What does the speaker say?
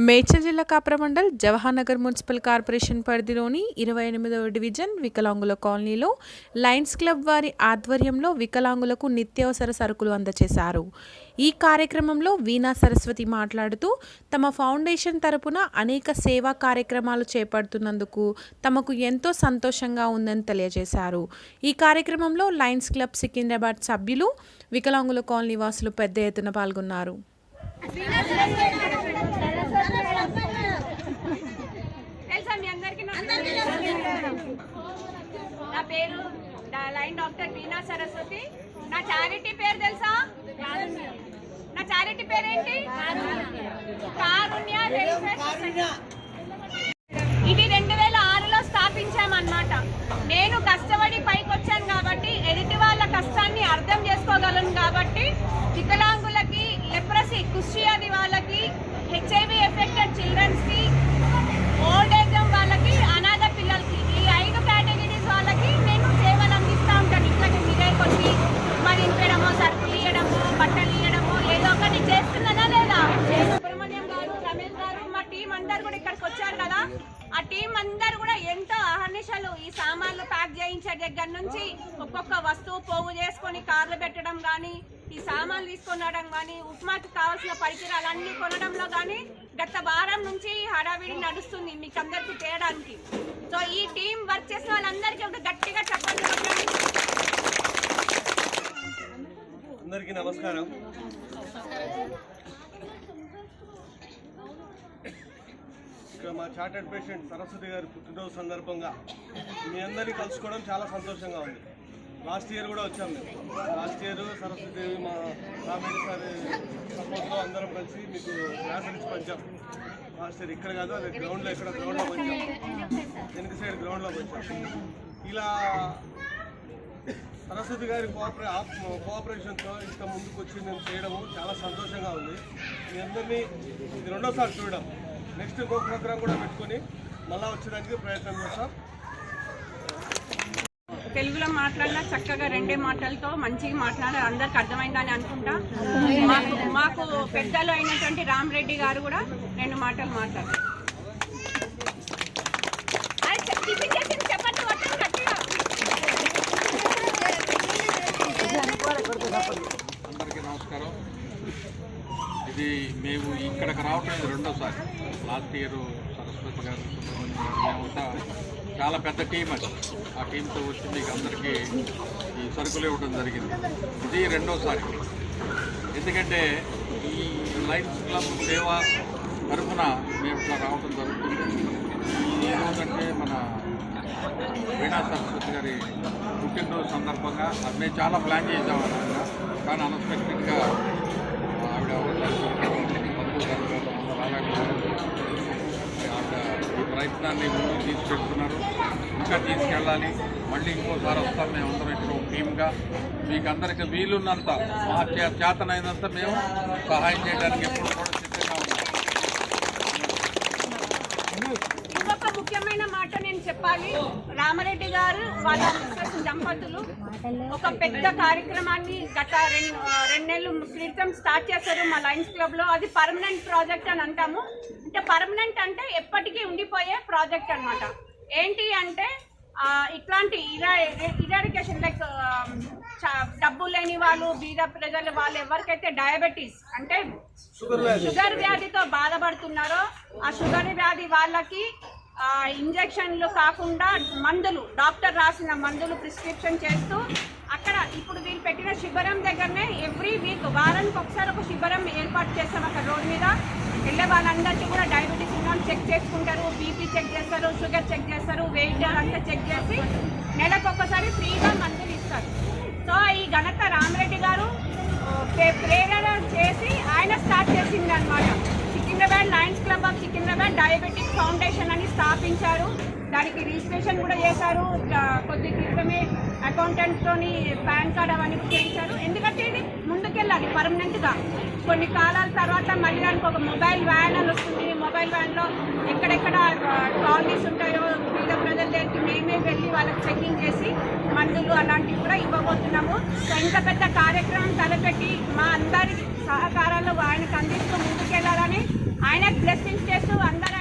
మేడ్చల్ జిల్లా Kapra mandal Jawahar Nagar municipal corporation పరిధిలోని 28వ division వికలాంగుల కాలనీలో లయన్స్ క్లబ్ వారి ఆధ్వర్యంలో వికలాంగులకు నిత్యావసర సరుకులు అందజేశారు. ఈ కార్యక్రమంలో వీణా సరస్వతి మాట్లాడుతూ తమ ఫౌండేషన్ తరపున అనేక సేవా కార్యక్రమాలు చేపడుతున్నందుకు తమకు ఎంతో సంతోషంగా ఉందని తెలియజేశారు. ఈ కార్యక్రమంలో లయన్స్ క్లబ్ సికింద్రాబాద్ సభ్యులు, వికలాంగుల కాలనీ వాసులు పెద్ద ఎత్తున పాల్గొన్నారు. నా పేరు లైన్ డాక్టర్ వీణా సరస్వతి. నా చారిటీ పేరు తెలుసా? నా చారిటీ పేరేంటి? కారుణ్య వెల్ఫేర్ సొసైటీ. ఇది 2006లో స్థాపించామన్నమాట. నేను కష్టపడి పైకి వచ్చాను కాబట్టి, ఎదుటి వాళ్ళ కష్టాన్ని అర్థం చేసుకోగలను కాబట్టి, వికలాంగులకి, లెప్రసీ కుష్ఠవ్యాధి వాళ్ళకి, హెచ్ఐవి ఎఫెక్టెడ్ చిల్డ్రన్స్కి, ఓల్డ్ ఏజ్ వాళ్ళకి, అనాథ పిల్లలకి, ఈ 5 కేటగిరీస్ వాళ్ళకి నేను సేవలు అందిస్తూ ఉంటాను. ఇట్లకి మీరే కొట్టి మరి ఇంపేయడమో, సరుకులు ఇవ్వడమో, బట్టలు ఇవ్వడమో ఏదో ఒకటి చేస్తున్నానా లేదా? సుబ్రహ్మణ్యం గారు, రమేష్ గారు, మా టీం అందరు కూడా ఇక్కడికి వచ్చారు కదా. ఆ టీం అందరు కూడా ఎంతో అహర్నిశలు ఈ సామాన్లు ప్యాక్ చేయించే దగ్గర నుంచి ఒక్కొక్క వస్తువు పోగు చేసుకొని కార్లు పెట్టడం కానీ, ఈ సామాన్లు తీసుకొనడం కానీ, ఉప్మాకి కావాల్సిన పరికరాలన్నీ కొనడంలో కానీ గత వారం నుంచి హడావిడి నడుస్తుంది మీకు అందరికీ చేయడానికి. సో ఈ టీం వర్క్ చేసిన వాళ్ళందరికీ ఒక గట్టిగా చెప్పండి. అందరికీ నమస్కారం. ఇక్కడ మా చార్టెడ్ పేషెంట్ సరస్వతి గారి పుట్టినరోజు సందర్భంగా మీ అందరినీ కలుసుకోవడం చాలా సంతోషంగా ఉంది. లాస్ట్ ఇయర్ కూడా వచ్చాం మేము. లాస్ట్ ఇయర్ సరస్వతిదేవి మా కామెడీ సార్ సపోర్ట్లో అందరం కలిసి మీకు క్లాస్ నుంచి పంచాం. లాస్ట్ ఇయర్ ఇక్కడ కాదు, అదే గ్రౌండ్లో, ఇక్కడ గ్రౌండ్లో పంచాం, వెనక సైడ్ గ్రౌండ్లో పంచాం. ఇలా సరస్వతి గారి కోఆపరేషన్తో ఇంకా ముందుకు వచ్చి మేము చేయడము చాలా సంతోషంగా ఉంది. మీ అందరినీ ఇది 2వ సారి చూడడం. నెక్స్ట్ ఇంకో ప్రోగ్రాం కూడా పెట్టుకొని మళ్ళీ వచ్చేదానికి ప్రయత్నం చేస్తాం. తెలుగులో మాట్లాడినా చక్కగా 2 మాటలతో మంచిగా మాట్లాడారు, అందరికి అర్థమైందని అనుకుంటా. మాకు పెద్దలు అయినటువంటి రామరెడ్డి గారు కూడా 2 మాటలు మాట్లాడారు. అందరికీ నమస్కారం. ఇది మేము ఇక్కడికి రావటం 2వ సారి. లాస్ట్ ఇయర్ సరస్వతి గారు, సుబ్రహ్మణ్యం, మేమంతా చాలా పెద్ద టీం అది. ఆ టీంతో వచ్చి మీకు అందరికీ ఈ సరుకులు ఇవ్వడం జరిగింది. ఇది 2వ సారి. ఎందుకంటే ఈ లయన్స్ క్లబ్ సేవ తరఫున మేము ఇట్లా రావడం జరుగుతుంది. ఈ రోజంటే మన వీణా సరస్వతి గారి పుట్టినరోజు సందర్భంగా అది మేము చాలా ప్లాన్ చేసాం అనగా, కానీ అన్ఎక్స్పెక్టెడ్గా ఆవిడ ఈ ప్రయత్నాన్ని ముందుకు తీసుకెళ్తున్నారు. ఇంకా తీసుకెళ్ళాలి. మళ్ళీ ఇంకోసారి వస్తాం మేమందరం ఇక్కడ ఒక టీమ్గా. మీకు అందరికీ వీలున్నంత, మా చేతనైనంత మేము సహాయం చేయడానికి ఎప్పుడు కూడా సిద్ధంగా ఉన్నాం. ఇంకొక ముఖ్యమైన మాట నేను చెప్పాలి. రామరెడ్డి గారు వాళ్ళ దంపతులు ఒక పెద్ద కార్యక్రమాన్ని గత 2 నెలల క్రితం స్టార్ట్ చేశారు మా లయన్స్ క్లబ్లో. అది పర్మనెంట్ ప్రాజెక్ట్ అని అంటాము. అంటే పర్మనెంట్ అంటే ఎప్పటికీ ఉండిపోయే ప్రాజెక్ట్ అనమాట. ఏంటి అంటే ఇట్లాంటి ఇరాడికేషన్, లైక్ డబ్బు లేని వాళ్ళు, బీద ప్రజలు, వాళ్ళు ఎవరికైతే డయాబెటీస్ అంటే షుగర్ వ్యాధితో బాధపడుతున్నారో ఆ షుగర్ వ్యాధి వాళ్ళకి ఇంజెక్షన్లు కాకుండా మందులు, డాక్టర్ రాసిన మందులు ప్రిస్క్రిప్షన్ చేస్తూ అక్కడ ఇప్పుడు వీళ్ళు పెట్టిన శిబిరం దగ్గరనే ఎవ్రీ వీక్ వారానికి ఒకసారి ఒక శిబిరం ఏర్పాటు చేస్తాం. అక్కడ రోడ్ మీద వెళ్ళే వాళ్ళందరికీ కూడా డయాబెటీస్ ఉన్న చెక్ చేసుకుంటారు, బీపీ చెక్ చేస్తారు, షుగర్ చెక్ చేస్తారు, వెయిట్ అంతా చెక్ చేసి నెలకు ఒక్కసారి ఫ్రీగా మందులు ఇస్తారు. సో ఈ ఘనత రామరెడ్డి గారు ప్రేరణ చేసి ఆయన స్టార్ట్ చేసింది అనమాట. Secunderabad Lions club of Secunderabad diabetic foundation అని స్థాపించారు. దానికి రిజిస్ట్రేషన్ కూడా చేశారు. కొద్ది క్రితమే అకౌంటెంట్తోని పాన్ కార్డ్ అవన్నీ చేయించారు. ఎందుకంటే ఇది ముందుకెళ్ళాలి పర్మనెంట్గా. కొన్ని కాలాల తర్వాత మళ్ళీ దానికి ఒక మొబైల్ వ్యాన్ అని వస్తుంది. మొబైల్ వ్యాన్లో ఎక్కడెక్కడ కాలనీస్ ఉంటాయో పేద ప్రజల దగ్గరికి మేమే వెళ్ళి వాళ్ళకి చెకింగ్ చేసి మందులు అలాంటివి కూడా ఇవ్వబోతున్నాము. సో ఇంత పెద్ద కార్యక్రమం తలపెట్టి మా అందరి సహకారాలు ఆయనకు అందిస్తూ ముందుకెళ్లాలని ఆయనకు బ్లెస్సింగ్స్ చేస్తూ అందరం